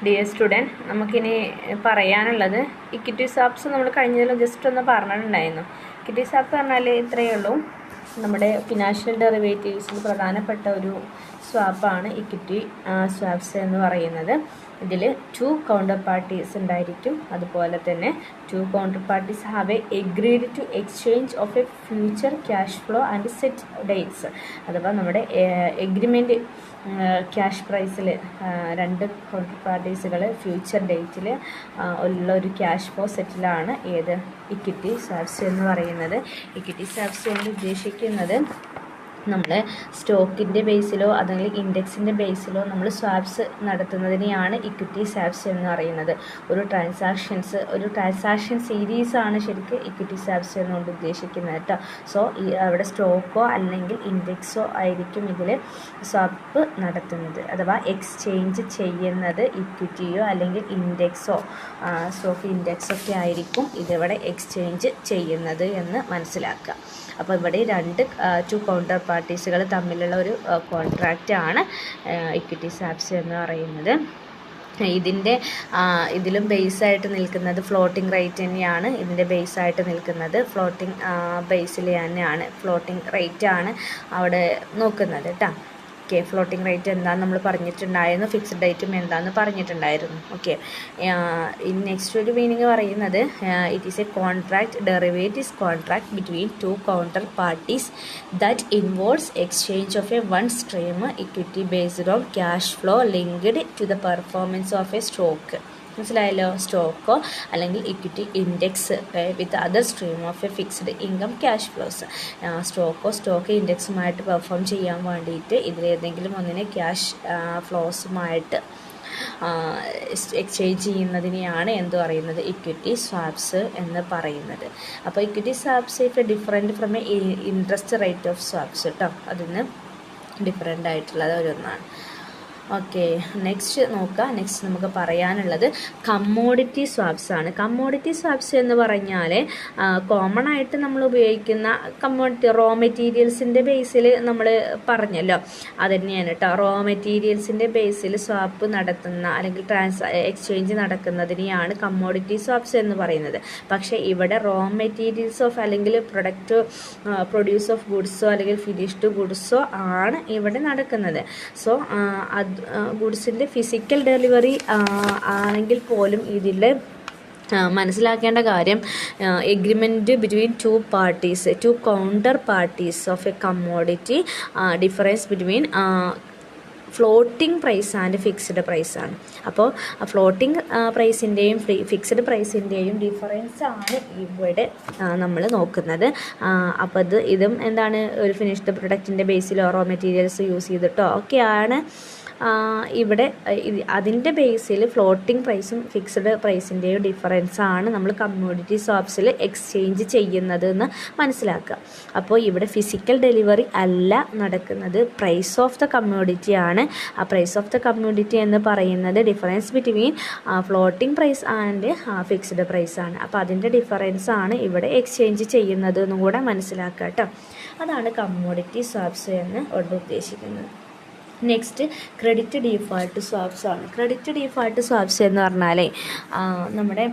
Dear student, നമുക്കിനി പറയാനുള്ളത് equity swaps നമ്മൾ കഴിഞ്ഞതിലും ജസ്റ്റ് ഒന്ന് പറഞ്ഞിട്ടുണ്ടായിരുന്നു. ഇക്വിറ്റി സ്വാപ്പ് പറഞ്ഞാൽ ഇത്രയേ ഉള്ളൂ. നമ്മുടെ ഫിനാൻഷ്യൽ ഡെറിവേറ്റീവ്സിൽ പ്രധാനപ്പെട്ട ഒരു സ്വാപ്പാണ് ഇക്വിറ്റി സ്വാപ്സ് എന്ന് പറയുന്നത്. ഇതിൽ 2 കൗണ്ടർ പാർട്ടീസ് ഉണ്ടായിരിക്കും. അതുപോലെ തന്നെ 2 counter parties have agreed to exchange of a future cash flow and set dates. അഥവാ നമ്മുടെ എഗ്രിമെൻറ്റ് ക്യാഷ് പ്രൈസിൽ 2 കൗണ്ടർ പാർട്ടീസുകൾ ഫ്യൂച്ചർ ഡേറ്റിൽ ഉള്ള ഒരു ക്യാഷ് ഫ്ലോ സെറ്റിലാണ് ഏത് ഇക്വിറ്റി സ്വാപ്സ് എന്ന് പറയുന്നത്. ഇക്വിറ്റി സ്വാപ്സ് കൊണ്ട് ഉദ്ദേശിക്കുന്നത് നമ്മൾ സ്റ്റോക്കിൻ്റെ ബേസിലോ അല്ലെങ്കിൽ ഇൻഡെക്സിൻ്റെ ബേസിലോ നമ്മൾ സ്വാപ്സ് നടത്തുന്നതിനെയാണ് ഇക്വിറ്റി സ്വാപ്സ് എന്ന് പറയുന്നത്. ഒരു ട്രാൻസാക്ഷൻ സീരീസാണ് ശരിക്കും ഇക്വിറ്റി സ്വാപ്സ് എന്നുകൊണ്ട് ഉദ്ദേശിക്കുന്നത് കേട്ടോ. സോ അവിടെ സ്റ്റോക്കോ അല്ലെങ്കിൽ ഇൻഡെക്സോ ആയിരിക്കും ഇതിൽ സ്വാപ്പ് നടത്തുന്നത്, അഥവാ എക്സ്ചേഞ്ച് ചെയ്യുന്നത്. ഇക്വിറ്റിയോ അല്ലെങ്കിൽ ഇൻഡെക്സോ സ്റ്റോക്ക് ഇൻഡെക്സൊക്കെ ആയിരിക്കും ഇതിവിടെ എക്സ്ചേഞ്ച് ചെയ്യുന്നത് എന്ന് മനസ്സിലാക്കുക. അപ്പോൾ ഇവിടെ 2 കൗണ്ടർ പാർട്ടീസുകൾ തമ്മിലുള്ള ഒരു കോൺട്രാക്റ്റാണ് ഇക്വിറ്റി സ്വാപ്സ് എന്ന് പറയുന്നത്. ഇതിലും ബേസായിട്ട് നിൽക്കുന്നത് ഫ്ലോട്ടിംഗ് റേറ്റ് തന്നെയാണ്. ഇതിൻ്റെ ബേസായിട്ട് നിൽക്കുന്നത് ഫ്ലോട്ടിംഗ് ബേസിൽ തന്നെയാണ്, ഫ്ലോട്ടിംഗ് റേറ്റ് ആണ് അവിടെ നോക്കുന്നത് കേട്ടോ. ഓക്കെ, ഫ്ലോട്ടിംഗ് റേറ്റ് എന്താണെന്ന് നമ്മൾ പറഞ്ഞിട്ടുണ്ടായിരുന്നു, ഫിക്സ്ഡ് ഡേറ്റും എന്താണെന്ന് പറഞ്ഞിട്ടുണ്ടായിരുന്നു. ഓക്കെ, നെക്സ്റ്റ് ഒരു മീനിങ് പറയുന്നത് it is a contract derivatives contract between 2 counter parties that involves exchange of a one stream equity based on cash flow linked to the performance of a stock. മനസ്സിലായല്ലോ? സ്റ്റോക്കോ അല്ലെങ്കിൽ equity index with other stream of a fixed income cash flows. Stock ഇൻഡെക്സുമായിട്ട് perform ചെയ്യാൻ വേണ്ടിയിട്ട് ഇതിലേതെങ്കിലും ഒന്നിനെ cash ഫ്ലോസുമായിട്ട് exchange ചെയ്യുന്നതിനെയാണ് എന്ത് പറയുന്നത്, ഇക്വിറ്റി സ്വാപ്സ് എന്ന് പറയുന്നത്. അപ്പോൾ equity swaps if different from A interest rate of swaps കേട്ടോ, അതിന് ഡിഫറെൻ്റ് ആയിട്ടുള്ളത് ഓരോന്നാണ്. ഓക്കെ, നെക്സ്റ്റ് നോക്കുക. നെക്സ്റ്റ് നമുക്ക് പറയാനുള്ളത് കമ്മോഡിറ്റി സ്വാപ്സ് ആണ്. കമ്മോഡിറ്റി സ്വാപ്സ് എന്ന് പറഞ്ഞാൽ കോമൺ ആയിട്ട് നമ്മൾ ഉപയോഗിക്കുന്ന കമ്മോഡിറ്റി റോ മെറ്റീരിയൽസിൻ്റെ ബേസിൽ നമ്മൾ പറഞ്ഞല്ലോ, അതുതന്നെയാണ് കേട്ടോ. റോ മെറ്റീരിയൽസിൻ്റെ ബേസിൽ സ്വാപ്പ് നടത്തുന്ന അല്ലെങ്കിൽ എക്സ്ചേഞ്ച് നടക്കുന്നതിനെയാണ് കമ്മോഡിറ്റി സ്വാപ്സ് എന്ന് പറയുന്നത്. പക്ഷേ ഇവിടെ റോ മെറ്റീരിയൽസ് ഓഫ് അല്ലെങ്കിൽ പ്രൊഡ്യൂസ് ഓഫ് ഗുഡ്സോ അല്ലെങ്കിൽ ഫിനിഷ്ഡ് ഗുഡ്സോ ആണ് ഇവിടെ നടക്കുന്നത്. സോ ഗുഡ്സിൻ്റെ ഫിസിക്കൽ ഡെലിവറി ആണെങ്കിൽ പോലും ഇതിൽ മനസ്സിലാക്കേണ്ട കാര്യം agreement between 2 counter parties of a commodity difference between floating price and fixed price ആണ്. അപ്പോൾ ഫ്ലോട്ടിംഗ് പ്രൈസിൻ്റെയും ഫിക്സ്ഡ് പ്രൈസിൻ്റെയും ഡിഫറൻസ് ആണ് ഇവിടെ നമ്മൾ നോക്കുന്നത്. അപ്പോൾ ഇതും എന്താണ്, ഒരു ഫിനിഷ്ഡ് പ്രൊഡക്റ്റിൻ്റെ ബേസിലോ റോ മെറ്റീരിയൽസ് യൂസ് ചെയ്തിട്ടോ ഒക്കെയാണ് ഇവിടെ അതിൻ്റെ ബേസിൽ ഫ്ലോട്ടിംഗ് പ്രൈസും ഫിക്സ്ഡ് പ്രൈസിൻ്റെയും ഡിഫറൻസ് ആണ് നമ്മൾ കമ്മോഡിറ്റി സ്വാപ്സിൽ എക്സ്ചേഞ്ച് ചെയ്യുന്നത് എന്ന് മനസ്സിലാക്കുക. അപ്പോൾ ഇവിടെ ഫിസിക്കൽ ഡെലിവറി അല്ല നടക്കുന്നത്, പ്രൈസ് ഓഫ് ദ കമ്മോഡിറ്റി ആണ്. ആ പ്രൈസ് ഓഫ് ദ കമ്മോഡിറ്റി എന്ന് പറയുന്നത് difference between floating price and fixed price ആണ്. അപ്പോൾ അതിൻ്റെ ഡിഫറൻസ് ആണ് ഇവിടെ എക്സ്ചേഞ്ച് ചെയ്യുന്നത് എന്നും കൂടെ മനസ്സിലാക്കുക കേട്ടോ. അതാണ് കമ്മോഡിറ്റി സ്വാപ്സ് എന്ന് കൊണ്ട് ഉദ്ദേശിക്കുന്നത്. നെക്സ്റ്റ് ക്രെഡിറ്റ് ഡീഫാൾട്ട് സ്വാപ്സ് ആണ്. ക്രെഡിറ്റ് ഡീഫാൾട്ട് സ്വാപ്സ് എന്ന് പറഞ്ഞാലേ നമ്മുടെ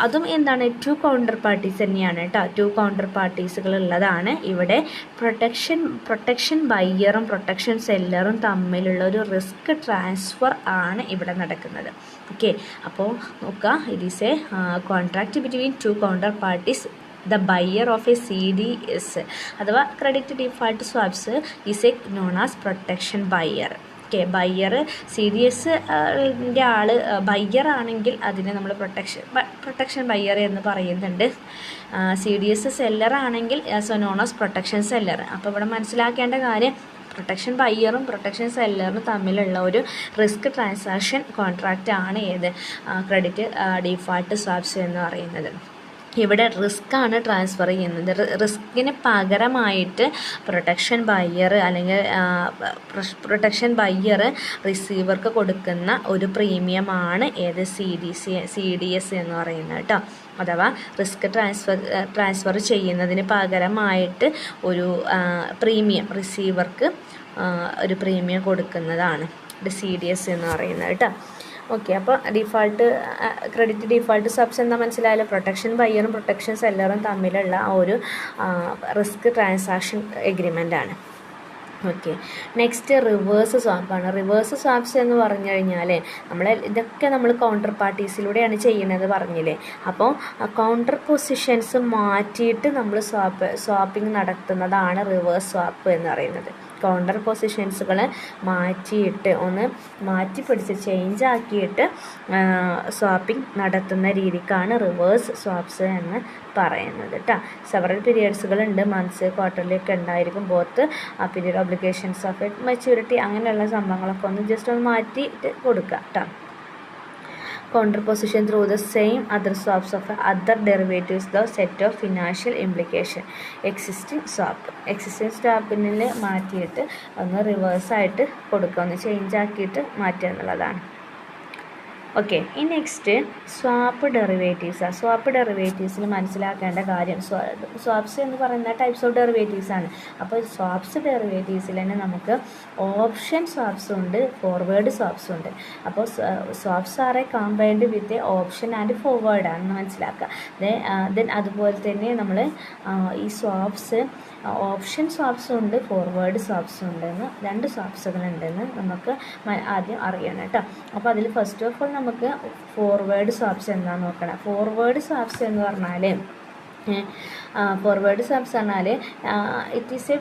അതും എന്താണ്, 2 കൗണ്ടർ പാർട്ടീസ് തന്നെയാണ് കേട്ടോ. 2 കൗണ്ടർ പാർട്ടീസുകൾ ഉള്ളതാണ്. ഇവിടെ പ്രൊട്ടക്ഷൻ ബയ്യറും പ്രൊട്ടക്ഷൻ സെല്ലറും തമ്മിലുള്ള ഒരു റിസ്ക് ട്രാൻസ്ഫർ ആണ് ഇവിടെ നടക്കുന്നത്. ഓക്കെ, അപ്പോൾ നോക്കുക, it is a contract between 2 counter parties the buyer of a CDS അഥവാ credit default swaps is a known as protection buyer. Okay, buyer CDSൻ്റെ ആൾ ബയ്യർ ആണെങ്കിൽ അതിനെ നമ്മൾ പ്രൊട്ടക്ഷൻ ബയ്യർ എന്ന് പറയുന്നുണ്ട്. CDS സെല്ലർ ആണെങ്കിൽ നോൺ ആസ് പ്രൊട്ടക്ഷൻ സെല്ലർ. അപ്പോൾ ഇവിടെ മനസ്സിലാക്കേണ്ട കാര്യം പ്രൊട്ടക്ഷൻ ബയ്യറും പ്രൊട്ടക്ഷൻ സെല്ലറും തമ്മിലുള്ള ഒരു റിസ്ക് ട്രാൻസാക്ഷൻ കോൺട്രാക്റ്റ് ആണ് ഏത് ക്രെഡിറ്റ് ഡിഫാൾട്ട് സ്വാപ്സ് എന്ന് പറയുന്നത്. ഇവിടെ റിസ്ക്കാണ് ട്രാൻസ്ഫർ ചെയ്യുന്നത്. റിസ്കിന് പകരമായിട്ട് പ്രൊട്ടക്ഷൻ ബയ്യർ റിസീവർക്ക് കൊടുക്കുന്ന ഒരു പ്രീമിയമാണ് ഏത് CDS എന്ന് പറയുന്നത് കേട്ടോ. അഥവാ റിസ്ക് ട്രാൻസ്ഫർ ചെയ്യുന്നതിന് പകരമായിട്ട് ഒരു പ്രീമിയം റിസീവർക്ക് ഒരു പ്രീമിയം കൊടുക്കുന്നതാണ് CDS എന്ന് പറയുന്നത് കേട്ടോ. ഓക്കെ, അപ്പോൾ ക്രെഡിറ്റ് ഡിഫാൾട്ട് സ്വാപ്സ് എന്താ മനസ്സിലായാലും പ്രൊട്ടക്ഷൻ ബയ്യറും പ്രൊട്ടക്ഷൻ സെല്ലറും തമ്മിലുള്ള ആ ഒരു റിസ്ക് ട്രാൻസാക്ഷൻ എഗ്രിമെൻ്റ് ആണ്. ഓക്കെ, നെക്സ്റ്റ് റിവേഴ്സ് സ്വാപ്പാണ്. റിവേഴ്സ് സ്വാപ്സ് എന്ന് പറഞ്ഞു കഴിഞ്ഞാൽ ഇതൊക്കെ നമ്മൾ കൗണ്ടർ പാർട്ടീസിലൂടെയാണ് ചെയ്യുന്നത് പറഞ്ഞില്ലേ. അപ്പോൾ കൗണ്ടർ പൊസിഷൻസ് മാറ്റിയിട്ട് നമ്മൾ സ്വാപ്പിംഗ് നടത്തുന്നതാണ് റിവേഴ്സ് സ്വാപ്പ് എന്ന് പറയുന്നത്. കൗണ്ടർ പൊസിഷൻസുകൾ മാറ്റിയിട്ട് മാറ്റി പിടിച്ച് ചേഞ്ച് ആക്കിയിട്ട് സ്വാപ്പിംഗ് നടത്തുന്ന രീതിക്കാണ് റിവേഴ്സ് സ്വാപ്സ് എന്ന് പറയുന്നത് കേട്ടോ. സെവറൽ പീരിയഡ്സുകളുണ്ട്, മന്ത്സ്, ക്വാർട്ടർലി ഒക്കെ ഉണ്ടായിരിക്കും. Both period obligations of maturity അങ്ങനെയുള്ള സംഭവങ്ങളൊക്കെ ജസ്റ്റ് മാറ്റിയിട്ട് കൊടുക്കുക കേട്ടോ. Counterposition through the same other swaps of other derivatives the set of financial implication existing swapൽ മാറ്റിയിട്ട് റിവേഴ്സായിട്ട് കൊടുക്കുക, ചേഞ്ച് ആക്കിയിട്ട് മാറ്റുക എന്നുള്ളതാണ്. ഓക്കെ, ഈ നെക്സ്റ്റ് സ്വാപ്പ് ഡെറിവേറ്റീവ്സാണ്. സ്വാപ്പ് ഡെറിവേറ്റീവ്സിൽ മനസ്സിലാക്കേണ്ട കാര്യം, സ്വാപ്സ് എന്ന് പറയുന്ന ടൈപ്സ് ഓഫ് ഡെറിവേറ്റീവ്സ് ആണ്. അപ്പോൾ സ്വാപ്സ് ഡെറിവേറ്റീവ്സിൽ തന്നെ നമുക്ക് ഓപ്ഷൻ സ്വാപ്സും ഉണ്ട്, ഫോർവേഡ് സ്വാപ്സും ഉണ്ട്. അപ്പോൾ swaps are a combined with option and forward ആണെന്ന് മനസ്സിലാക്കുക. ദെൻ അതുപോലെ തന്നെ നമ്മൾ ഈ സ്വാപ്സ് ഓപ്ഷൻ സ്വാപ്സും ഉണ്ട്, ഫോർവേഡ് സ്വാപ്സും ഉണ്ടെന്ന്, രണ്ട് സ്വാപ്സുകളുണ്ടെന്ന് നമുക്ക് ആദ്യം അറിയണം കേട്ടോ. അപ്പോൾ അതിൽ ഫസ്റ്റ് ഓഫ് ഓൾ നമുക്ക് ഫോർവേഡ് സ്വാപ്സ് എന്താണെന്ന് നോക്കണം. ഫോർവേഡ് സ്വാപ്സ് എന്ന് പറഞ്ഞാൽ ഇറ്റ് ഈസ്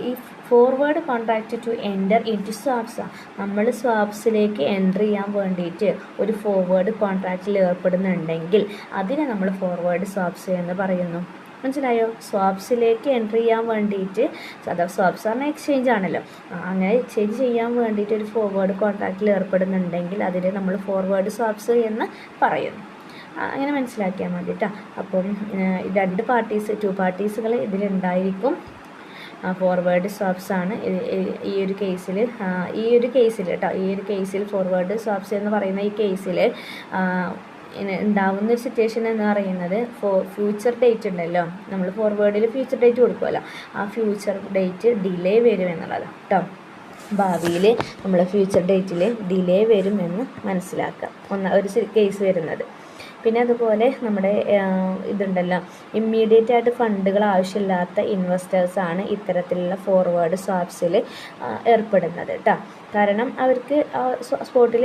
ഈ forward contract to enter into swaps. നമ്മൾ സ്വാപ്സിലേക്ക് എൻ്റർ ചെയ്യാൻ വേണ്ടിയിട്ട് ഒരു ഫോർവേഡ് കോൺട്രാക്റ്റിൽ ഏർപ്പെടുന്നുണ്ടെങ്കിൽ അതിനെ നമ്മൾ ഫോർവേഡ് സ്വാപ്സ് എന്ന് പറയുന്നു. മനസ്സിലായോ? സ്വാപ്സിലേക്ക് എൻട്രി ചെയ്യാൻ വേണ്ടിയിട്ട്, സ്വാപ്സ് പറഞ്ഞാൽ എക്സ്ചേഞ്ച് ആണല്ലോ, അങ്ങനെ എക്സ്ചേഞ്ച് ചെയ്യാൻ വേണ്ടിയിട്ട് ഒരു ഫോർവേഡ് കോൺട്രാക്റ്റിൽ ഏർപ്പെടുന്നുണ്ടെങ്കിൽ അതിനെ നമ്മൾ ഫോർവേഡ് സ്വാപ്സ് എന്ന് പറയുന്നു. അങ്ങനെ മനസ്സിലാക്കിയാൽ മതി കേട്ടോ. അപ്പം ടു പാർട്ടീസുകൾ ഇതിലുണ്ടായിരിക്കും. ഫോർവേഡ് സ്വാപ്സ് ആണ് ഈ ഒരു കേസിൽ കേട്ടോ. ഈ ഒരു കേസിൽ ഫോർവേഡ് സ്വാപ്സ് എന്ന് പറയുന്ന ഈ കേസിൽ ഉണ്ടാവുന്ന ഒരു സിറ്റുവേഷൻ എന്ന് പറയുന്നത് ഫ്യൂച്ചർ ഡേറ്റ് ഉണ്ടല്ലോ, നമ്മൾ ഫോർവേഡിൽ ഫ്യൂച്ചർ ഡേറ്റ് കൊടുക്കുമല്ലോ, ആ ഫ്യൂച്ചർ ഡേറ്റ് ഡിലേ വരും എന്നുള്ളതാണ് കേട്ടോ. ഭാവിയിൽ നമ്മൾ ഫ്യൂച്ചർ ഡേറ്റിൽ ഡിലേ വരുമെന്ന് മനസ്സിലാക്കുക ഒരു കേസ് വരുന്നത്. പിന്നെ അതുപോലെ നമ്മുടെ ഇതുണ്ടല്ലോ, ഇമ്മീഡിയറ്റ് ആയിട്ട് ഫണ്ടുകൾ ആവശ്യമില്ലാത്ത ഇൻവെസ്റ്റേഴ്സാണ് ഇത്തരത്തിലുള്ള ഫോർവേഡ് സ്വാപ്സിൽ ഏർപ്പെടുന്നത് കേട്ടോ. കാരണം അവർക്ക് സ്പോട്ടിൽ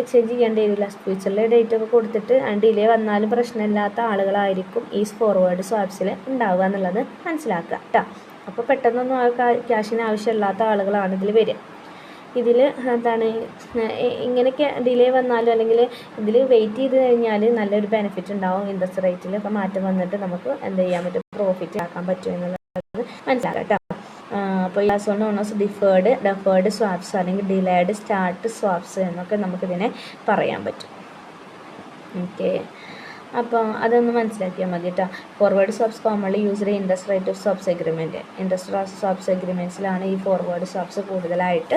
എക്സ്ചേഞ്ച് ചെയ്യേണ്ടി വരില്ല. ഫ്യൂച്ചറിലെ ഡേറ്റ് ഒക്കെ കൊടുത്തിട്ട് ഡിലേ വന്നാലും പ്രശ്നമില്ലാത്ത ആളുകളായിരിക്കും ഈ ഫോർവേഡ് സ്വാപ്സിൽ ഉണ്ടാവുക എന്നുള്ളത് മനസ്സിലാക്കുക കേട്ടോ. അപ്പോൾ പെട്ടെന്നൊന്നും ക്യാഷിന് ആവശ്യമില്ലാത്ത ആളുകളാണ് ഇതിൽ വരിക. ഇതിൽ ഇങ്ങനെയൊക്കെ ഡിലേ വന്നാലും അല്ലെങ്കിൽ ഇതിൽ വെയിറ്റ് ചെയ്ത് കഴിഞ്ഞാൽ നല്ലൊരു ബെനിഫിറ്റ് ഉണ്ടാവും. ഇൻട്രസ്റ്റ് റേറ്റിലൊക്കെ മാറ്റം വന്നിട്ട് നമുക്ക് എന്ത് ചെയ്യാൻ പറ്റും, പ്രോഫിറ്റ് ആക്കാൻ പറ്റും എന്നുള്ളത് മനസ്സിലാക്കാം കേട്ടോ. അപ്പോൾ ഈ ആസ് ഓൺ ഓസ് ഡെഫേർഡ് സ്വാപ്സ് അല്ലെങ്കിൽ ഡിലേഡ് സ്റ്റാർട്ട് സ്വാപ്സ് എന്നൊക്കെ നമുക്കിതിനെ പറയാൻ പറ്റും. ഓക്കെ, അപ്പോൾ അതൊന്ന് മനസ്സിലാക്കിയാൽ മതി കേട്ടോ. Forward swaps commonly used interest rate of swaps agreement. Interest swaps എഗ്രിമെൻറ്റ്സിലാണ് ഈ ഫോർവേഡ് സ്വാപ്സ് കൂടുതലായിട്ട്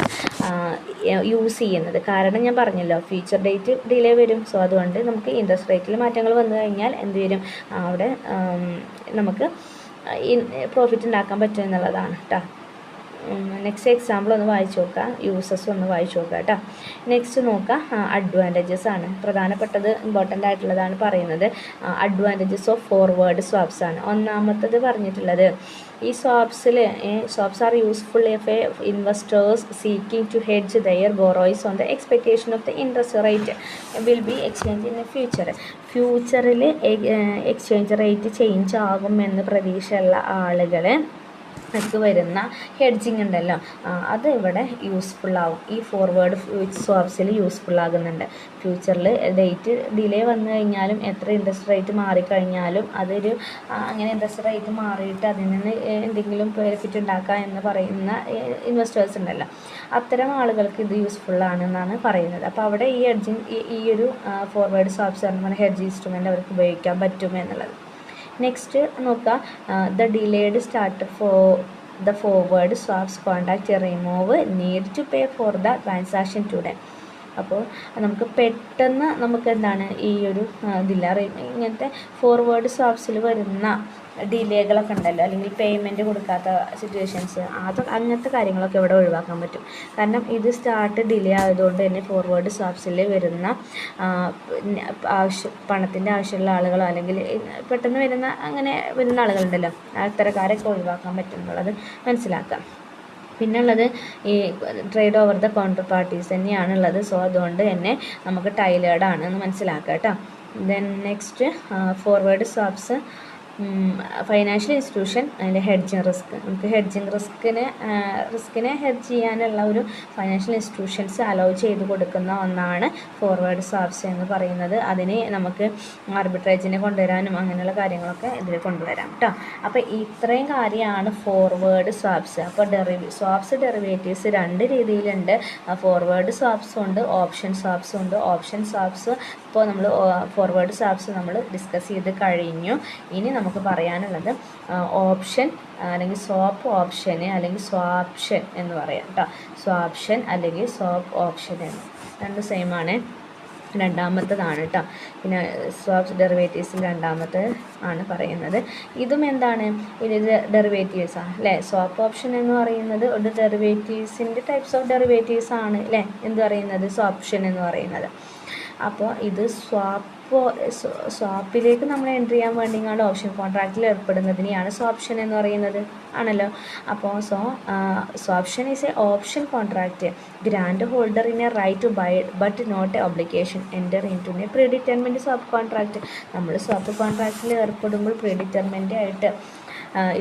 യൂസ് ചെയ്യുന്നത്. കാരണം ഞാൻ പറഞ്ഞല്ലോ, ഫ്യൂച്ചർ ഡേറ്റ് ഡിലേ വരും. സോ അതുകൊണ്ട് നമുക്ക് ഇൻട്രസ്റ്റ് റേറ്റിൽ മാറ്റങ്ങൾ വന്നു കഴിഞ്ഞാൽ എന്ത് വരും, അവിടെ നമുക്ക് പ്രോഫിറ്റ് ഉണ്ടാക്കാൻ പറ്റും എന്നുള്ളതാണ് കേട്ടോ. നെക്സ്റ്റ് എക്സാമ്പിൾ ഒന്ന് വായിച്ചു നോക്കുക, യൂസസ് ഒന്ന് വായിച്ചു നോക്കുക കേട്ടോ. നെക്സ്റ്റ് നോക്കുക, അഡ്വാൻറ്റേജസ് ആണ്. പ്രധാനപ്പെട്ടത് ഇമ്പോർട്ടൻ്റ് ആയിട്ടുള്ളതാണ് പറയുന്നത്. അഡ്വാൻറ്റേജസ് ഓഫ് ഫോർവേഡ് സ്വാപ്സ് ആണ്. ഒന്നാമത്തത് പറഞ്ഞിട്ടുള്ളത്, ഈ swaps are useful if investors seeking to hedge their borrows on the expectation of the interest rate will be exchange in future. ഫ്യൂച്ചറിൽ എക്സ്ചേഞ്ച് റേറ്റ് ചേഞ്ച് ആകുമെന്ന് പ്രതീക്ഷയുള്ള ആളുകളെ വരുന്ന ഹെഡ്ജിങ് ഉണ്ടല്ലോ, അത് ഇവിടെ യൂസ്ഫുള്ളാവും. ഈ ഫോർവേഡ് സ്വാപ്സിൽ യൂസ്ഫുള്ളാകുന്നുണ്ട്. ഫ്യൂച്ചറിൽ ഡേറ്റ് ഡിലേ വന്നു കഴിഞ്ഞാലും എത്ര ഇൻട്രസ്റ്റ് റേറ്റ് മാറിക്കഴിഞ്ഞാലും അങ്ങനെ ഇൻട്രസ്റ്റ് റേറ്റ് മാറിയിട്ട് അതിൽ നിന്ന് എന്തെങ്കിലും ബെനിഫിറ്റ് ഉണ്ടാക്കുക എന്ന് പറയുന്ന ഇൻവെസ്റ്റേഴ്സ് ഉണ്ടല്ലോ, അത്തരം ആളുകൾക്ക് ഇത് യൂസ്ഫുള്ളാണെന്നാണ് പറയുന്നത്. അപ്പോൾ അവിടെ ഈ ഒരു ഫോർവേഡ് സ്വാപ്സ് പറഞ്ഞ ഹെഡ്ജ് ഇൻസ്ട്രുമെൻ്റ് അവർക്ക് ഉപയോഗിക്കാൻ പറ്റും എന്നുള്ളത്. നെക്സ്റ്റ് നോക്കുക, the delayed start the forward swaps contract remove need to pay for the transaction today. അപ്പോൾ നമുക്ക് പെട്ടെന്ന് നമുക്ക് എന്താണ് ഈ ഒരു ഇതില്ല ഇങ്ങനത്തെ ഫോർവേഡ് സ്വാപ്സിൽ വരുന്ന ഡിലേകളൊക്കെ ഉണ്ടല്ലോ, അല്ലെങ്കിൽ പേയ്മെൻറ്റ് കൊടുക്കാത്ത സിറ്റുവേഷൻസ്, അങ്ങനത്തെ കാര്യങ്ങളൊക്കെ ഇവിടെ ഒഴിവാക്കാൻ പറ്റും. കാരണം ഇത് സ്റ്റാർട്ട് ഡിലേ ആയതുകൊണ്ട് തന്നെ ഫോർവേഡ് സ്വാപ്സിൽ വരുന്ന പണത്തിൻ്റെ ആവശ്യമുള്ള ആളുകളോ അല്ലെങ്കിൽ പെട്ടെന്ന് വരുന്ന അങ്ങനെ വരുന്ന ആളുകളുണ്ടല്ലോ, അത്തരക്കാരൊക്കെ ഒഴിവാക്കാൻ പറ്റും എന്നുള്ളത് മനസ്സിലാക്കാം. പിന്നെ ഉള്ളത് ഈ trade over the counter parties തന്നെയാണുള്ളത്. സോ അതുകൊണ്ട് തന്നെ നമുക്ക് ടൈലേർഡ് ആണ് എന്ന് മനസ്സിലാക്കാം കേട്ടോ. Then next forward swaps financial institution അതിൻ്റെ ഹെഡ്ജിങ് റിസ്ക്. നമുക്ക് ഹെഡ്ജിങ് റിസ്കിനെ ഹെഡ്ജ് ചെയ്യാനുള്ള ഒരു ഫൈനാൻഷ്യൽ ഇൻസ്റ്റിറ്റ്യൂഷൻസ് അലോ ചെയ്ത് കൊടുക്കുന്ന ഒന്നാണ് ഫോർവേഡ് സ്വാപ്സ് എന്ന് പറയുന്നത്. അതിന് നമുക്ക് ആർബിട്രേജിനെ കൊണ്ടുവരാനും അങ്ങനെയുള്ള കാര്യങ്ങളൊക്കെ ഇതിൽ കൊണ്ടുവരാം കേട്ടോ. അപ്പോൾ ഇത്രയും കാര്യമാണ് ഫോർവേഡ് സ്വാപ്സ്. അപ്പോൾ സ്വാപ്സ് ഡെറിവേറ്റീവ്സ് രണ്ട് രീതിയിലുണ്ട്. ഫോർവേഡ് സ്വാപ്സും ഉണ്ട്, ഓപ്ഷൻ സ്വാപ്സും ഉണ്ട്. ഓപ്ഷൻ സ്വാപ്സ് ഇപ്പോൾ നമ്മൾ ഫോർവേഡ് സ്വാപ്സ് നമ്മൾ ഡിസ്കസ് ചെയ്ത് കഴിഞ്ഞു. ഇനി നമുക്ക് പറയാനുള്ളത് ഓപ്ഷൻ അല്ലെങ്കിൽ സ്വാപ്പ് ഓപ്ഷന് അല്ലെങ്കിൽ സ്വാപ്ഷൻ എന്ന് പറയാം കേട്ടോ. സ്വാപ്ഷൻ അല്ലെങ്കിൽ സ്വാപ്പ് ഓപ്ഷൻ എന്ന് രണ്ട് സെയിമാണ്. രണ്ടാമത്തതാണ് കേട്ടോ. പിന്നെ സ്വാപ്സ് ഡെറിവേറ്റീവ്സിൽ രണ്ടാമത്തെ ആണ് പറയുന്നത്. ഇതും എന്താണ്, ഇത് ഡെറിവേറ്റീവ്സാണ് അല്ലേ. സ്വാപ്പ് ഓപ്ഷൻ എന്ന് പറയുന്നത് ഒരു ഡെറിവേറ്റീവ്സിൻ്റെ ടൈപ്സ് ഓഫ് ഡെറിവേറ്റീവ്സ് ആണ് അല്ലേ എന്ത് പറയുന്നത്, സ്വാപ്ഷൻ എന്ന് പറയുന്നത്. അപ്പോൾ ഇത് സ്വാപ്പിലേക്ക് നമ്മൾ എൻട്രി ചെയ്യാൻ വേണ്ടിയാണ് ഓപ്ഷൻ കോൺട്രാക്റ്റിൽ ഏർപ്പെടുന്നതിനെയാണ് സ്വാപ്ഷൻ എന്ന് പറയുന്നത് ആണല്ലോ. അപ്പോൾ swaption is a option contract grant holder in a right to buy but not a obligation enter into a predetermined swap contract. നമ്മൾ സ്വാപ്പ് കോൺട്രാക്റ്റിൽ ഏർപ്പെടുമ്പോൾ പ്രീ ഡിറ്റർമിൻഡ് ആയിട്ട്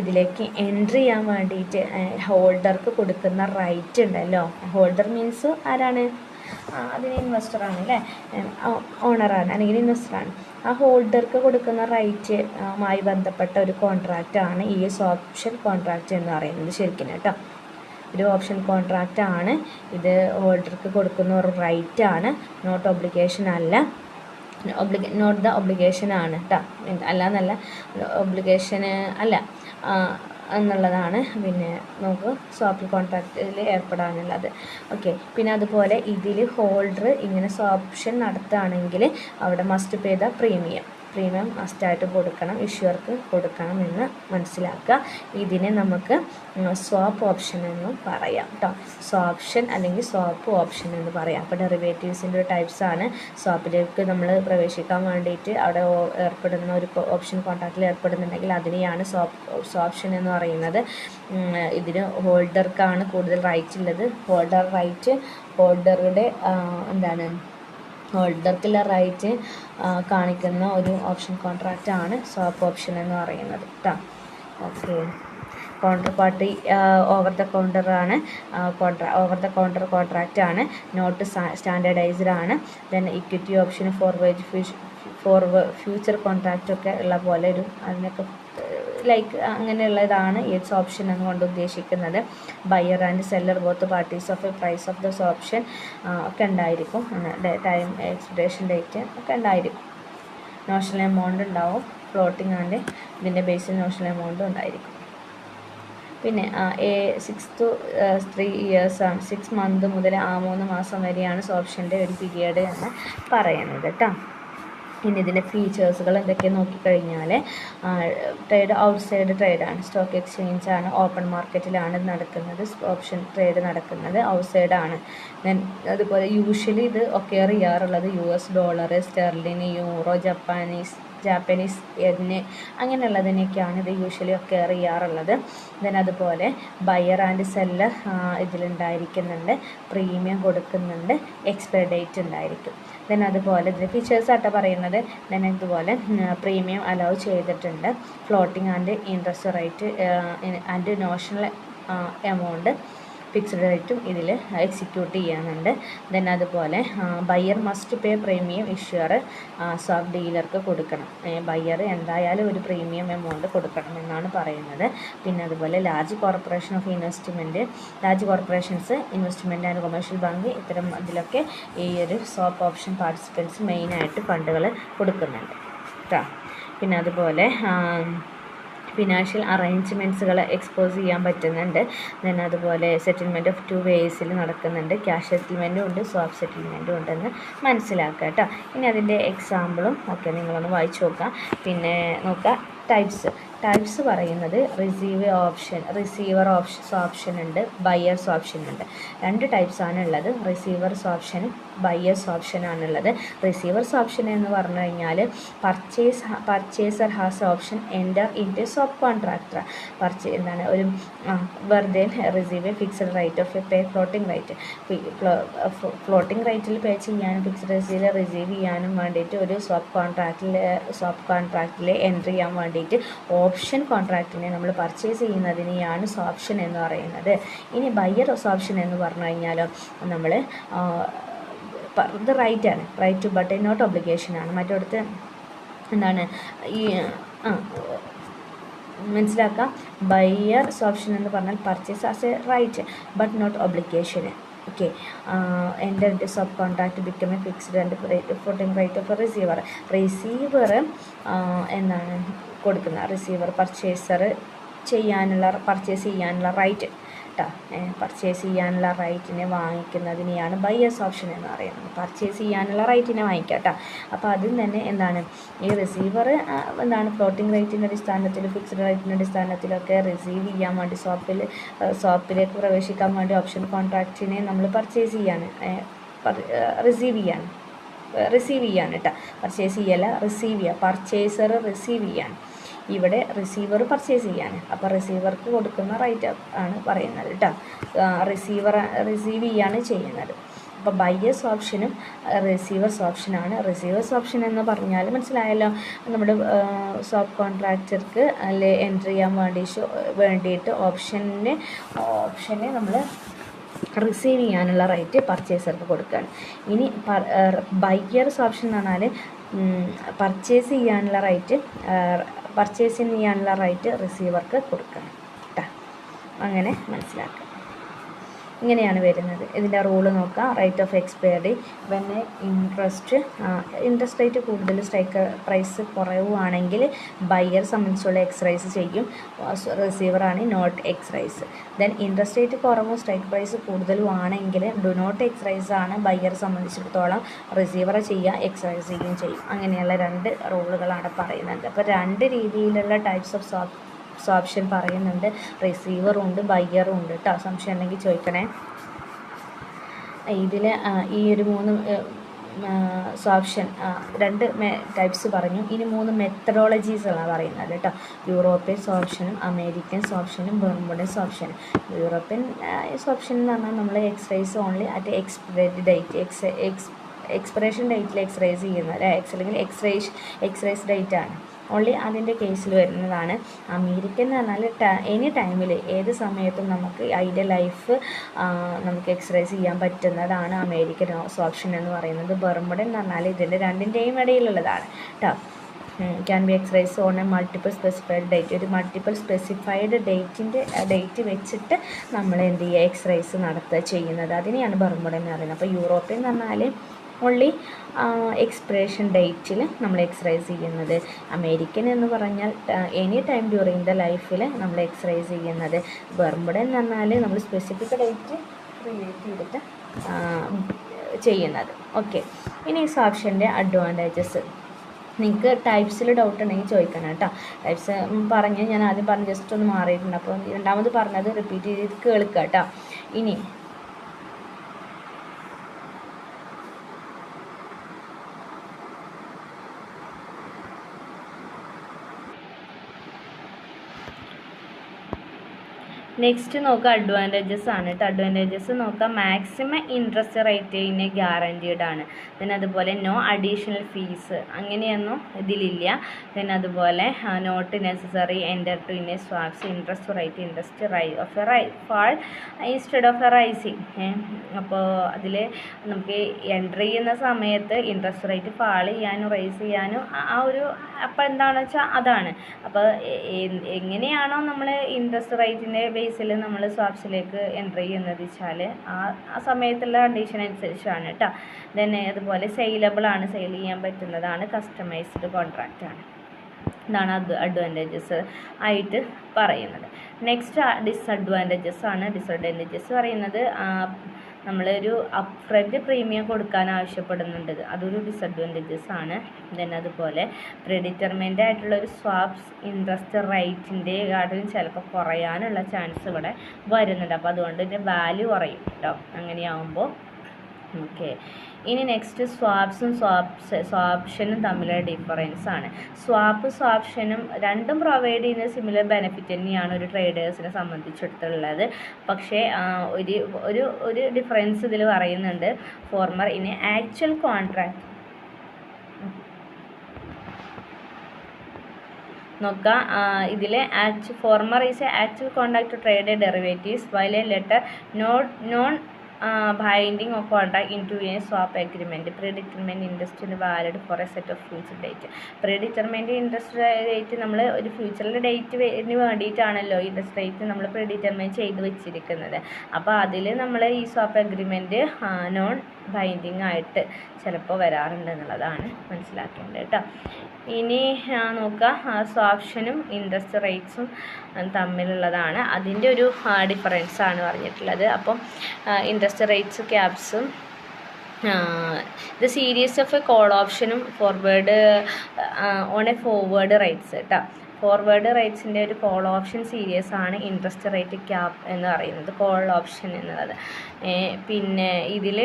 ഇതിലേക്ക് എൻട്രി ചെയ്യാൻ വേണ്ടിയിട്ട് ഹോൾഡർക്ക് കൊടുക്കുന്ന റൈറ്റ് ഉണ്ടല്ലോ. ഹോൾഡർ മീൻസ് ആരാണ്, അതിന് ഇൻവെസ്റ്ററാണ് അല്ലേ, ഓണറാണ് അല്ലെങ്കിൽ ഇൻവെസ്റ്ററാണ്. ആ ഹോൾഡർക്ക് കൊടുക്കുന്ന റൈറ്റുമായി ബന്ധപ്പെട്ട ഒരു കോൺട്രാക്റ്റാണ് ഈ ഓപ്ഷൻ കോൺട്രാക്റ്റ് എന്ന് പറയുന്നത് ശരിക്കും കേട്ടോ. ഒരു ഓപ്ഷൻ കോൺട്രാക്റ്റ് ആണ് ഇത്. ഹോൾഡർക്ക് കൊടുക്കുന്ന ഒരു റൈറ്റ് ആണ്, നോട്ട് ഒബ്ലിഗേഷൻ അല്ല. നോട്ട് ദ ഒബ്ലിഗേഷൻ ആണ് കേട്ടോ, അല്ലാന്നല്ല, ഒബ്ലിഗേഷന് അല്ല എന്നുള്ളതാണ് പിന്നെ നമുക്ക് സ്വാപ്പ് കോൺട്രാക്റ്റിൽ ഏർപ്പെടാനുള്ളത്. ഓക്കെ. പിന്നെ അതുപോലെ ഇതിൽ ഹോൾഡർ ഇങ്ങനെ ഓപ്ഷൻ നടത്തുകയാണെങ്കിൽ അവിടെ മസ്റ്റ് പേ ദ പ്രീമിയം മസ്റ്റായിട്ട് കൊടുക്കണം, ഇഷ്യൂർക്ക് കൊടുക്കണം എന്ന് മനസ്സിലാക്കുക. ഇതിനെ നമുക്ക് സ്വാപ്പ് ഓപ്ഷൻ എന്നും പറയാം കേട്ടോ. സ്വാപ്ഷൻ അല്ലെങ്കിൽ സ്വാപ്പ് ഓപ്ഷൻ എന്ന് പറയാം. അപ്പോൾ ഡെറിവേറ്റീവ്സിൻ്റെ ഒരു ടൈപ്സാണ്. സ്വാപ്പിലേക്ക് നമ്മൾ പ്രവേശിക്കാൻ വേണ്ടിയിട്ട് അവിടെ ഏർപ്പെടുന്ന ഒരു ഓപ്ഷൻ കോൺട്രാക്റ്റിൽ ഏർപ്പെടുന്നുണ്ടെങ്കിൽ അതിനെയാണ് സ്വാപ്ഷൻ എന്ന് പറയുന്നത്. ഇതിന് ഹോൾഡർക്കാണ് കൂടുതൽ റൈറ്റ് ഉള്ളത്. ഹോൾഡറുടെ ഹോൾഡർക്കുള്ള റൈറ്റ് കാണിക്കുന്ന ഒരു ഓപ്ഷൻ കോൺട്രാക്റ്റ് ആണ് സ്വാപ്പ് ഓപ്ഷൻ എന്ന് പറയുന്നത് കേട്ടോ. Okay. Counter party over the കൗണ്ടറാണ്, ഓവർ ദ കൗണ്ടർ കോൺട്രാക്റ്റ് ആണ്, നോട്ട് സ്റ്റാൻഡേർഡൈസ്ഡ് ആണ്. ദെൻ ഇക്വിറ്റി ഓപ്ഷൻ ഫ്യൂച്ചർ കോൺട്രാക്റ്റൊക്കെ ഉള്ള പോലെ ഒരു അതിനൊക്കെ ലൈക്ക് അങ്ങനെയുള്ളതാണ് ഈ ഓപ്ഷൻ എന്നുകൊണ്ട് ഉദ്ദേശിക്കുന്നത്. Buyer and seller both parties of a price of thus option ഒക്കെ ഉണ്ടായിരിക്കും. ടൈം എക്സ്പിറേഷൻ ഡേറ്റ് ഒക്കെ ഉണ്ടായിരിക്കും. നോഷണൽ എമൗണ്ട് ഉണ്ടാവും. ഫ്ലോട്ടിംഗ് ആൻഡ് ഇതിൻ്റെ ബേസിൽ നോഷണൽ എമൗണ്ടും ഉണ്ടായിരിക്കും. പിന്നെ 6 to 3 years ആണ്, 6 months മുതൽ 3 മാസം വരെയാണ് ഓപ്ഷൻ്റെ ഒരു പീരിയഡ് എന്ന് പറയുന്നത് കേട്ടോ. ഇനി ഇതിൻ്റെ ഫീച്ചേഴ്സുകൾ എന്തൊക്കെ നോക്കിക്കഴിഞ്ഞാൽ ട്രേഡ് ഔട്ട്സൈഡ് ട്രേഡാണ്, സ്റ്റോക്ക് എക്സ്ചേഞ്ചാണ്, ഓപ്പൺ മാർക്കറ്റിലാണ് നടക്കുന്നത്. ഓപ്ഷൻ ട്രേഡ് നടക്കുന്നത് ഔട്ട്സൈഡാണ്. ദെൻ അതുപോലെ യൂഷ്വലി ഇത് ഒക്കെ ചെയ്യാറുള്ളത് US dollar, sterling, euro, Japanese യെന്ന് അങ്ങനെയുള്ളതിനൊക്കെയാണ് ഇത് യൂഷ്വലി ഒക്കെ ചെയ്യാറുള്ളത്. ദെൻ അതുപോലെ ബയർ ആൻഡ് സെല്ലർ ഇതിലുണ്ടായിരിക്കുന്നുണ്ട്, പ്രീമിയം കൊടുക്കുന്നുണ്ട്, എക്സ്പയർ ഡേറ്റ് ഉണ്ടായിരിക്കും. ദെൻ അതുപോലെ ഇതിൻ്റെ ഫീച്ചേഴ്സായിട്ട് പറയുന്നത് ദെൻ ഇതുപോലെ പ്രീമിയം അലൗ ചെയ്തിട്ടുണ്ട്, floating and interest rate and notional amount fixed റേറ്റും ഇതിൽ എക്സിക്യൂട്ട് ചെയ്യാനുണ്ട്. ദെൻ അതുപോലെ buyer must pay premium issuer swap ഡീലർക്ക് കൊടുക്കണം. ബയ്യർ എന്തായാലും ഒരു പ്രീമിയം എമൗണ്ട് കൊടുക്കണം എന്നാണ് പറയുന്നത്. പിന്നെ അതുപോലെ large corporations, investment and commercial bank ഇത്തരം ഇതിലൊക്കെ ഈ ഒരു സ്വാപ്പ് ഓപ്ഷൻ പാർട്ടിസിപ്പൻസ് മെയിനായിട്ട് ഫണ്ടുകൾ കൊടുക്കുന്നുണ്ട് കേട്ടോ. പിന്നെ അതുപോലെ ഫിനാൻഷ്യൽ അറേഞ്ച്മെൻറ്റ്സുകൾ എക്സ്പോസ് ചെയ്യാൻ പറ്റുന്നുണ്ട്. ദെൻ അതുപോലെ സെറ്റിൽമെൻറ്റ് ഓഫ് 2 വേസിൽ നടക്കുന്നുണ്ട്. ക്യാഷ് സെറ്റിൽമെൻറ്റും ഉണ്ട്, സ്വാപ്പ് സെറ്റിൽമെൻറ്റും ഉണ്ടെന്ന് മനസ്സിലാക്കുക കേട്ടോ. ഇനി അതിൻ്റെ എക്സാമ്പിളും ഒക്കെ നിങ്ങളൊന്ന് വായിച്ച് നോക്കുക. പിന്നെ നോക്കുക ടൈപ്സ് പറയുന്നത് റിസീവർ ഓപ്ഷൻ ഉണ്ട്, ബയർസ് ഓപ്ഷൻ ഉണ്ട്. 2 ടൈപ്സാണ് ഉള്ളത്. റിസീവേഴ്സ് ഓപ്ഷനും ബയർസ് ഓപ്ഷനാണുള്ളത്. റിസീവേഴ്സ് ഓപ്ഷൻ എന്ന് പറഞ്ഞു കഴിഞ്ഞാൽ purchaser has option enter into sub contractor. എന്താണ് ഒരു വെറുതെ receive fixed right of pay floating right. Floating റൈറ്റിൽ പേ ചെയ്യാനും ഫിക്സഡ് റൈറ്റിൽ റിസീവ് ചെയ്യാനും വേണ്ടിയിട്ട് ഒരു സബ് കോൺട്രാക്റ്റിൽ എൻ്റർ ചെയ്യാൻ വേണ്ടിയിട്ട് ഓപ്ഷൻ കോൺട്രാക്റ്റിനെ നമ്മൾ പർച്ചേസ് ചെയ്യുന്നതിനെയാണ് ഓപ്ഷൻ എന്ന് പറയുന്നത്. ഇനി ബയർസ് ഓപ്ഷൻ എന്ന് പറഞ്ഞു കഴിഞ്ഞാൽ നമ്മൾ ഇത് right to but not obligation ആണ്. മറ്റൊടുത്ത് എന്താണ് ഈ മനസ്സിലാക്കാം. ബയർസ് ഓപ്ഷൻ എന്ന് പറഞ്ഞാൽ purchase as a right but not obligation. Okay, എൻ്റെ sub contract become a fixed and floating right of a receiver എന്താണ് കൊടുക്കുന്ന പർച്ചേസ് ചെയ്യാനുള്ള റൈറ്റ് കേട്ടോ. പർച്ചേസ് ചെയ്യാനുള്ള റൈറ്റിനെ വാങ്ങിക്കുന്നതിനെയാണ് ബയർസ് ഓപ്ഷൻ എന്ന് പറയുന്നത്. പർച്ചേസ് ചെയ്യാനുള്ള റൈറ്റിനെ വാങ്ങിക്കുക കേട്ടോ. അപ്പോൾ അതിൽ തന്നെ എന്താണ് ഈ റിസീവർ ഫ്ലോട്ടിംഗ് റേറ്റിൻ്റെ അടിസ്ഥാനത്തിൽ ഫിക്സ്ഡ് റേറ്റിൻ്റെ അടിസ്ഥാനത്തിലൊക്കെ റിസീവ് ചെയ്യാൻ വേണ്ടി സ്വാപ്പിലേക്ക് പ്രവേശിക്കാൻ വേണ്ടി ഓപ്ഷൻ കോൺട്രാക്റ്റിനെ നമ്മൾ റിസീവ് ചെയ്യാണ് കേട്ടോ. പർച്ചേസ് ചെയ്യല്ല, റിസീവ് ചെയ്യുക. പർച്ചേസർ റിസീവ് ചെയ്യാണ്, ഇവിടെ റിസീവർ പർച്ചേസ് ചെയ്യാണ്. അപ്പോൾ റിസീവർക്ക് കൊടുക്കുന്ന റൈറ്റ് ആണ് പറയുന്നത് കേട്ടോ. റിസീവ് ചെയ്യാണ് ചെയ്യുന്നത്. അപ്പോൾ ബയർസ് ഓപ്ഷനും റിസീവേഴ്സ് ഓപ്ഷനാണ്. റിസീവേഴ്സ് ഓപ്ഷൻ എന്ന് പറഞ്ഞാൽ മനസ്സിലായല്ലോ, നമ്മുടെ സബ് കോൺട്രാക്ടർക്ക് അല്ലെ എൻ്റർ ചെയ്യാൻ വേണ്ടിയിട്ട് ഓപ്ഷനെ നമ്മൾ റിസീവ് ചെയ്യാനുള്ള റൈറ്റ് പർച്ചേസർക്ക് കൊടുക്കുകയാണ്. ഇനി ബയർസ് ഓപ്ഷൻ എന്ന് പറഞ്ഞാൽ പർച്ചേസിന് ചെയ്യാനുള്ള റൈറ്റ് റിസീവർക്ക് കൊടുക്കണം കേട്ടോ. അങ്ങനെ മനസ്സിലാക്കുക. ഇങ്ങനെയാണ് വരുന്നത്. ഇതിൻ്റെ റൂള് നോക്കാം. Right of expiry when interest rate കൂടുതൽ സ്ട്രൈക്ക് പ്രൈസ് കുറവാണെങ്കിൽ ബയർ സംബന്ധിച്ചുള്ള എക്സ്റൈസ് ചെയ്യും, റിസീവറാണ് not exercise. Then interest rate കുറവും സ്ട്രൈക്ക് പ്രൈസ് കൂടുതലും ആണെങ്കിൽ ഡു നോട്ട് എക്സ്റൈസ് ആണ് ബയർ സംബന്ധിച്ചിടത്തോളം, റിസീവറെ ചെയ്യുക, എക്സ്റൈസ് ചെയ്യുകയും ചെയ്യും. അങ്ങനെയുള്ള 2 റൂളുകളാണ് പറയുന്നത്. അപ്പോൾ 2 രീതിയിലുള്ള ടൈപ്സ് ഓഫ് ഓപ്ഷൻ പറയുന്നുണ്ട്. റിസീവറും ഉണ്ട്, ബയ്യറും ഉണ്ട് കേട്ടോ. സംശയം ഉണ്ടെങ്കിൽ ചോദിക്കണേ. ഇതിൽ ഈ ഒരു 3 ഓപ്ഷൻ 2 ടൈപ്സ് പറഞ്ഞു. ഇനി 3 മെത്തഡോളജീസാണ് പറയുന്നത് കേട്ടോ. യൂറോപ്യൻ ഓപ്ഷനും അമേരിക്കൻ ഓപ്ഷനും ബെർമുഡൻസ് ഓപ്ഷനും. യൂറോപ്യൻ ഓപ്ഷൻ എന്ന് പറഞ്ഞാൽ നമ്മൾ എക്സ്റൈസ് ഓൺലി അറ്റ് എക്സ്പിറേഷൻ ഡേറ്റിൽ എക്സ്റൈസ് ചെയ്യുന്നത് അല്ലെങ്കിൽ എക്സ്റൈസ് ഡേറ്റ് ആണ് ഓൺലി അതിൻ്റെ കേസിൽ വരുന്നതാണ്. അമേരിക്കൻ എന്ന് പറഞ്ഞാൽ എനി ടൈമിൽ ഏത് സമയത്തും നമുക്ക് അതിൻ്റെ ലൈഫ് നമുക്ക് എക്സ്റൈസ് ചെയ്യാൻ പറ്റുന്നതാണ് അമേരിക്കൻ ഓപ്ഷൻ എന്ന് പറയുന്നത്. ബെർമുഡൻ എന്ന് പറഞ്ഞാൽ ഇതിൻ്റെ 2ൻ്റെയും ഇടയിലുള്ളതാണ് കേട്ടോ. Can be exercise on a multiple specified date. ഒരു മൾട്ടിപ്പിൾ സ്പെസിഫൈഡ് ഡേറ്റ് വെച്ചിട്ട് നമ്മൾ എന്ത് ചെയ്യുക, എക്സ്റൈസ് ചെയ്യുന്നത്. അതിനെയാണ് ബെർമുഡൻ എന്ന് പറയുന്നത്. അപ്പോൾ യൂറോപ്യൻ എന്ന് പറഞ്ഞാൽ ഓൺലി എക്സ്പിറേഷൻ ഡേറ്റിൽ നമ്മൾ എക്സ്റൈസ് ചെയ്യുന്നത്. അമേരിക്കൻ എന്ന് പറഞ്ഞാൽ എനി ടൈം ഡ്യൂറിങ് ദ ലൈഫിൽ നമ്മൾ എക്സ്റൈസ് ചെയ്യുന്നത്. ബെർമുഡൻ എന്ന് പറഞ്ഞാൽ നമ്മൾ സ്പെസിഫിക് ഡേറ്റ് ക്രിയേറ്റ് ചെയ്തിട്ട് ചെയ്യുന്നത്. ഓക്കെ, ഇനി ഈ ഓപ്ഷൻ്റെ അഡ്വാൻറ്റേജസ്. നിങ്ങൾക്ക് ടൈപ്സിൽ ഡൗട്ട് ഉണ്ടെങ്കിൽ ചോദിക്കണം കേട്ടോ. ടൈപ്സ് ഞാൻ ആദ്യം പറഞ്ഞ് ജസ്റ്റ് ഒന്ന് മാറിയിട്ടുണ്ട്. അപ്പോൾ രണ്ടാമത് പറഞ്ഞത് റിപ്പീറ്റ് ചെയ്ത് കേൾക്കുക കേട്ടോ. ഇനി നെക്സ്റ്റ് നോക്കുക, അഡ്വാൻറ്റേജസ് ആണ് കേട്ടോ. അഡ്വാൻറ്റേജസ് നോക്കാം. മാക്സിമം ഇൻട്രസ്റ്റ് റേറ്റ് ഇന്നെ ഗ്യാരൻറ്റീഡ് ആണ്. പിന്നെ അതുപോലെ നോ അഡീഷണൽ ഫീസ് അങ്ങനെയൊന്നും ഇതിലില്ല. പിന്നെ അതുപോലെ not necessary enter to in a swaps interest fall instead of a rising. അപ്പോൾ അതിൽ നമുക്ക് എൻ്റർ ചെയ്യുന്ന സമയത്ത് ഇൻട്രസ്റ്റ് റേറ്റ് ഫാൾ ചെയ്യാനും റൈസ് ചെയ്യാനും അപ്പോൾ എന്താണെന്ന് വെച്ചാൽ അതാണ്. അപ്പോൾ എങ്ങനെയാണോ നമ്മൾ ഇൻട്രസ്റ്റ് റേറ്റിൻ്റെ ബേസിൽ നമ്മൾ സ്വാപ്സിലേക്ക് എൻ്റർ ചെയ്യുന്നത് വെച്ചാൽ ആ സമയത്തുള്ള കണ്ടീഷൻ അനുസരിച്ചാണ് കേട്ടോ. ദെൻ അതുപോലെ സെയിൽ ചെയ്യാൻ പറ്റുന്നതാണ്, കസ്റ്റമൈസ്ഡ് കോൺട്രാക്റ്റ് ആണ്. ഇതാണ് അഡ്വാൻറ്റേജസ് ആയിട്ട് പറയുന്നത്. നെക്സ്റ്റ് ഡിസഡ്വാൻറ്റേജസ് ആണ്. ഡിസഡ്വാൻറ്റേജസ് പറയുന്നത് നമ്മളൊരു അപ്ഫ്രണ്ട് പ്രീമിയം കൊടുക്കാൻ ആവശ്യപ്പെടുന്നുണ്ട്, അതൊരു ഡിസഡ്വാൻറ്റേജസ് ആണ്. അതുപോലെ പ്രെഡിറ്റർമെൻ്റ് ആയിട്ടുള്ളൊരു സ്വാപ്സ് ഇൻട്രസ്റ്റ് റേറ്റിൻ്റെ കാട്ടിലും ചിലപ്പോൾ കുറയാനുള്ള ചാൻസ് ഇവിടെ വരുന്നുണ്ട്. അപ്പോൾ അതുകൊണ്ട് ഇതിൻ്റെ വാല്യൂ കുറയും കേട്ടോ അങ്ങനെയാവുമ്പോൾ. ഓക്കെ, ഇനി നെക്സ്റ്റ് സ്വാപ്ഷനും തമ്മിലുള്ള ഡിഫറൻസ് ആണ്. സ്വാപ്ഷനും രണ്ടും പ്രൊവൈഡ് ചെയ്യുന്ന സിമിലർ ബെനിഫിറ്റ് തന്നെയാണ് ഒരു ട്രേഡേഴ്സിനെ സംബന്ധിച്ചിടത്തുള്ളത്. പക്ഷേ ഒരു ഡിഫറൻസ് ഇതിൽ പറയുന്നുണ്ട്. ഫോർമർ ഇൻ ആക്ച്വൽ കോൺട്രാക്ട് നോക്കാം. ഇതിൽ former is a actual contract to trade derivatives while a letter non binding or contract into a swap agreement. Predetermined interest is valid for a set of future date. Predetermined interest rate നമ്മൾ ഒരു ഫ്യൂച്ചറിലെ ഡേറ്റിന് വേണ്ടിയിട്ടാണല്ലോ interest rate നമ്മൾ പ്രെഡിറ്റർമൈൻ ചെയ്ത് വെച്ചിരിക്കുന്നത്. അപ്പോൾ അതിൽ നമ്മൾ ഈ സ്വാപ്പ് അഗ്രിമെൻറ്റ് നോൺ ബൈൻഡിങ് ആയിട്ട് ചിലപ്പോൾ വരാറുണ്ട് എന്നുള്ളതാണ് മനസ്സിലാക്കേണ്ടത് കേട്ടോ. ഇനി നോക്കുക, സ്വാപ്ഷനും ഇൻട്രസ്റ്റ് റേറ്റ്സും തമ്മിലുള്ളതാണ്. അതിൻ്റെ ഒരു ഡിഫറൻസ് ആണ് പറഞ്ഞിട്ടുള്ളത്. അപ്പം ഇൻട്രസ്റ്റ് റേറ്റ്സ് ക്യാപ്സും ഇത് സീരീസ് ഓഫ് എ കോൾ ഓപ്ഷനും forward on A forward rates കേട്ടോ. ഫോർവേഡ് റേറ്റ്സിൻ്റെ ഒരു കോൾ ഓപ്ഷൻ സീരീസ് ആണ് ഇൻട്രസ്റ്റ് റേറ്റ് ക്യാപ്പ് എന്ന് പറയുന്നത്, കോൾ ഓപ്ഷൻ എന്നുള്ളത്. പിന്നെ ഇതിൽ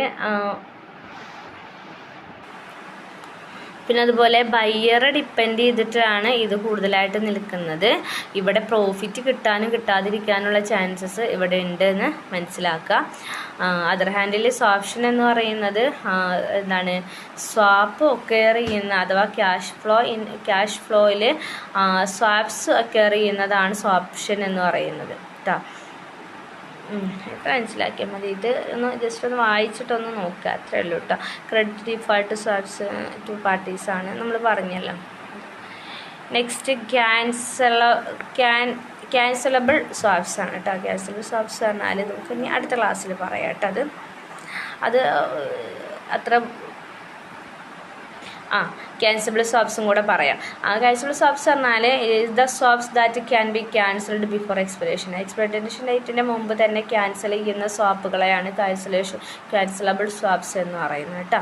പിന്നെ അതുപോലെ ബയ്യറെ ഡിപ്പെൻഡ് ചെയ്തിട്ടാണ് ഇത് കൂടുതലായിട്ട് നിൽക്കുന്നത്. ഇവിടെ പ്രോഫിറ്റ് കിട്ടാനും കിട്ടാതിരിക്കാനുള്ള ചാൻസസ് ഇവിടെ ഉണ്ട് എന്ന് മനസ്സിലാക്കുക. അതർ ഹാൻഡിൽ സ്വാപ്ഷൻ എന്ന് പറയുന്നത് എന്താണ്, സ്വാപ്പ് ഒക്കെയർ ചെയ്യുന്ന അഥവാ ക്യാഷ് ഫ്ലോയിൽ സ്വാപ്സ് ഒക്കെയർ ചെയ്യുന്നതാണ് സ്വാപ്ഷൻ എന്ന് പറയുന്നത് കേട്ടോ. ഇത്ര മനസ്സിലാക്കിയാൽ മതി. ഇത് ഒന്ന് ജസ്റ്റ് ഒന്ന് വായിച്ചിട്ടൊന്ന് നോക്കുക, അത്രേ ഉള്ളൂ കേട്ടോ. ക്രെഡിറ്റ് ഡിഫോൾട്ട് സ്വാപ്സ് ടു പാർട്ടീസാണ് നമ്മൾ പറഞ്ഞല്ലോ. നെക്സ്റ്റ് ക്യാൻസലബിൾ സ്വാപ്സ് ആണ് കേട്ടോ. ക്യാൻസലബിൾ സ്വാപ്സ് പറഞ്ഞാൽ നമുക്ക് ഇനി അടുത്ത ക്ലാസ്സിൽ പറയാം കേട്ടോ. അത് അത്ര ക്യാൻസലബിൾ സ്വാപ്സും കൂടെ പറയാം. ക്യാൻസലബിൾ സ്വാപ്സ് പറഞ്ഞാൽ the swaps that can be cancelled before expiration. Expiration ഡേറ്റിൻ്റെ മുമ്പ് തന്നെ ക്യാൻസൽ ചെയ്യുന്ന സ്വാപ്പുകളെയാണ് ക്യാൻസലബിൾ സ്വാപ്സ് എന്ന് പറയുന്നത് കേട്ടോ.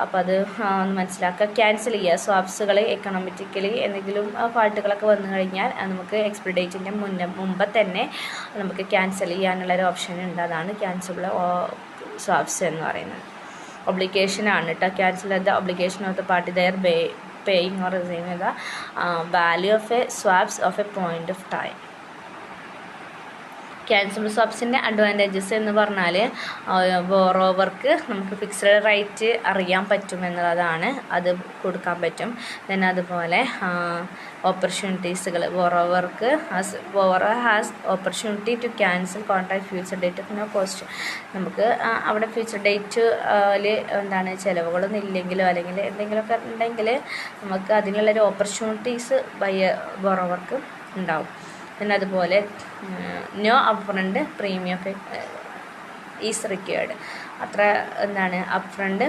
അപ്പോൾ അത് ഒന്ന് മനസ്സിലാക്കുക. ക്യാൻസൽ ചെയ്യുക സ്വാപ്സുകൾ എക്കണോമിക്കലി എന്തെങ്കിലും ഫാൾട്ടുകളൊക്കെ വന്നു കഴിഞ്ഞാൽ നമുക്ക് എക്സ്പയറി ഡേറ്റിൻ്റെ മുമ്പ് തന്നെ നമുക്ക് ക്യാൻസൽ ചെയ്യാനുള്ളൊരു ഓപ്ഷൻ ഉണ്ട്. അതാണ് ക്യാൻസലബിൾ സ്വാപ്സ് എന്ന് പറയുന്നത്. ഒബ്ലിഗേഷൻ ആണ് കേട്ടോ. Cancel the obligation of the party their paying or receiving the value of a swaps of a point of time. Cancellable സ്വാപ്സിൻ്റെ അഡ്വാൻറ്റേജസ് എന്ന് പറഞ്ഞാൽ ബോറോവർക്ക് നമുക്ക് ഫിക്സ്ഡ് റേറ്റ് അറിയാൻ പറ്റുമെന്നുള്ളതാണ്, അത് കൊടുക്കാൻ പറ്റും. അതുപോലെ ഓപ്പർച്യൂണിറ്റീസുകൾ borrower has opportunity to cancel contract future date of no cost. നമുക്ക് അവിടെ ഫ്യൂച്ചർ ഡേറ്റിൽ എന്താണ് ചിലവുകളൊന്നും ഇല്ലെങ്കിലോ അല്ലെങ്കിൽ എന്തെങ്കിലുമൊക്കെ ഉണ്ടെങ്കിൽ നമുക്ക് അതിനുള്ളൊരു ഓപ്പർച്യൂണിറ്റീസ് ബോറോവർക്ക് ഉണ്ടാവും. അതുപോലെ no upfront premium is required. അത്ര എന്താണ് അപ്ഫ്രണ്ട്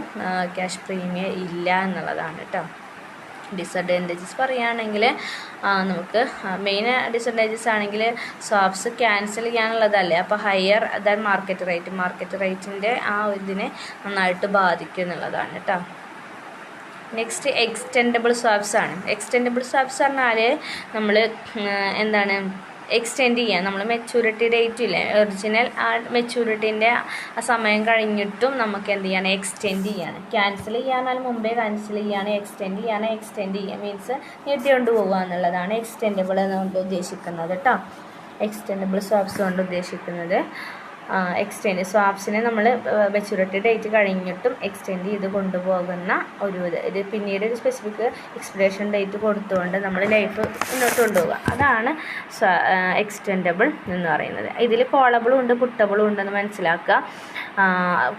ക്യാഷ് പ്രീമിയം ഇല്ല എന്നുള്ളതാണ് കേട്ടോ. ഡിസഡ്വാൻറ്റേജസ് പറയുകയാണെങ്കിൽ നമുക്ക് മെയിൻ ഡിസഡ്വാൻറ്റേജസ് ആണെങ്കിൽ സ്വാപ്സ് ക്യാൻസൽ ചെയ്യാനുള്ളതല്ലേ, അപ്പോൾ ഹയർ ദാൻ മാർക്കറ്റ് റേറ്റിൻ്റെ ആ ഇതിനെ നന്നായിട്ട് ബാധിക്കും എന്നുള്ളതാണ് കേട്ടോ. നെക്സ്റ്റ് എക്സ്റ്റെൻഡബിൾ സ്വാപ്സ് ആണ്. എക്സ്റ്റെൻഡബിൾ സ്വാപ്സ് പറഞ്ഞാൽ നമ്മൾ എന്താണ് എക്സ്റ്റെൻഡ് ചെയ്യാം. നമ്മൾ മെച്യൂരിറ്റി ഡേറ്റ് ഇല്ലേ, ഒറിജിനൽ ആ മെച്യൂരിറ്റീൻ്റെ ആ സമയം കഴിഞ്ഞിട്ടും നമുക്ക് എന്ത് ചെയ്യണം, എക്സ്റ്റെൻഡ് ചെയ്യാണ്. ക്യാൻസൽ ചെയ്യാനാൽ മുമ്പേ ക്യാൻസൽ ചെയ്യാണ്, എക്സ്റ്റെൻഡ് ചെയ്യുക മീൻസ് നീട്ടിക്കൊണ്ട് പോകുക എന്നുള്ളതാണ് എക്സ്റ്റെൻഡബിൾ എന്നുകൊണ്ട് ഉദ്ദേശിക്കുന്നത് കേട്ടോ. എക്സ്റ്റെൻഡബിൾ സ്വാപ്സ് കൊണ്ട് ഉദ്ദേശിക്കുന്നത് സ്വാപ്സിനെ നമ്മൾ മെച്യൂരിറ്റി ഡേറ്റ് കഴിഞ്ഞിട്ടും എക്സ്റ്റെൻഡ് ചെയ്ത് കൊണ്ടുപോകുന്ന ഇത് പിന്നീട് ഒരു സ്പെസിഫിക് എക്സ്പിറേഷൻ ഡേറ്റ് കൊടുത്തുകൊണ്ട് നമ്മൾ ലൈഫ് മുന്നോട്ട് കൊണ്ടുപോകുക, അതാണ് എക്സ്റ്റെൻഡബിൾ എന്ന് പറയുന്നത്. ഇതിൽ കോളബിളും ഉണ്ട് പുട്ടബിളും ഉണ്ടെന്ന് മനസ്സിലാക്കുക.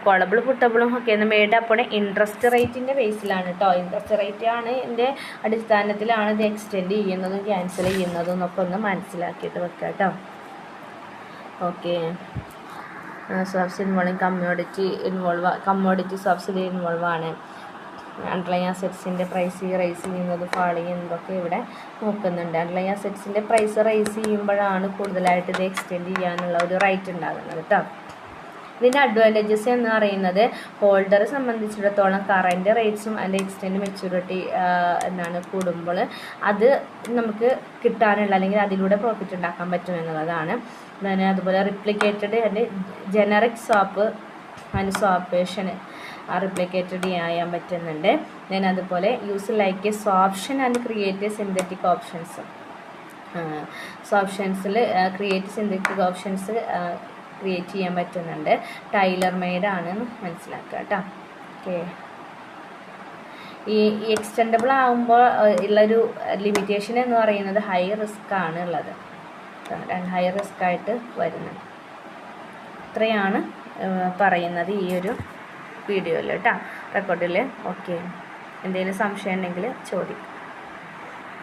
കോളബിൾ പുട്ടബിളും ഒക്കെ മെയ്ഡ് അപ്പോൾ ഇൻട്രസ്റ്റ് റേറ്റിൻ്റെ ബേസിലാണ് കേട്ടോ. ഇൻട്രസ്റ്റ് റേറ്റ് ആണ് ഇതിൻ്റെ അടിസ്ഥാനത്തിലാണ് ഇത് എക്സ്റ്റെൻഡ് ചെയ്യുന്നതും ക്യാൻസൽ ചെയ്യുന്നതും എന്നൊക്കെ ഒന്ന് മനസ്സിലാക്കിയിട്ട് വെക്കുക കേട്ടോ. ഓക്കെ, സ്വാപ്സ് കമ്മോഡിറ്റി സ്വാപ്സിൽ ഇൻവോൾവ് ആണ്. അണ്ടർലൈൻ അസറ്റ്സിൻ്റെ പ്രൈസ് റൈസ് ചെയ്യുന്നത് ഫാൾ ചെയ്യുന്നതൊക്കെ ഇവിടെ നോക്കുന്നുണ്ട്. അണ്ടർലൈൻ അസറ്റ്സിൻ്റെ പ്രൈസ് റൈസ് ചെയ്യുമ്പോഴാണ് കൂടുതലായിട്ട് ഇത് എക്സ്റ്റെൻഡ് ചെയ്യാനുള്ള ഒരു റൈറ്റ് ഉണ്ടാകുന്നത് കേട്ടോ. ഇതിൻ്റെ അഡ്വാൻറ്റേജസ് എന്ന് പറയുന്നത് ഹോൾഡറെ സംബന്ധിച്ചിടത്തോളം കറൻറ്റ് റേറ്റ്സും അതിൻ്റെ എക്സ്റ്റെൻഡ് മെച്യൂരിറ്റി കൂടുമ്പോൾ അത് നമുക്ക് കിട്ടാനുള്ള അല്ലെങ്കിൽ അതിലൂടെ പ്രോഫിറ്റ് ഉണ്ടാക്കാൻ പറ്റുമെന്നുള്ളതാണ്. അതുപോലെ replicated and generic swap and swaption replicated ചെയ്യാൻ പറ്റുന്നുണ്ട്. അതുപോലെ use like a swaption and create synthetic options. സ്വാപ്ഷൻസിൽ ക്രിയേറ്റ് സിന്തറ്റിക് ഓപ്ഷൻസ് ക്രിയേറ്റ് ചെയ്യാൻ പറ്റുന്നുണ്ട്. ടൈലർ മെയ്ഡ് ആണെന്ന് മനസ്സിലാക്കുക കേട്ടോ. ഓക്കെ, ഈ എക്സ്റ്റെൻഡബിൾ ആകുമ്പോൾ ഉള്ളൊരു ലിമിറ്റേഷൻ എന്ന് പറയുന്നത് ഹൈ റിസ്ക് ആണ് ഉള്ളത്, ഹൈ റിസ്ക് ആയിട്ട് വരുന്നത്. ഇത്രയാണ് പറയുന്നത് ഈ ഒരു വീഡിയോയിൽ കേട്ടോ, റെക്കോർഡിൽ. ഓക്കെ, എന്തെങ്കിലും സംശയം ഉണ്ടെങ്കിൽ ചോദിക്കും.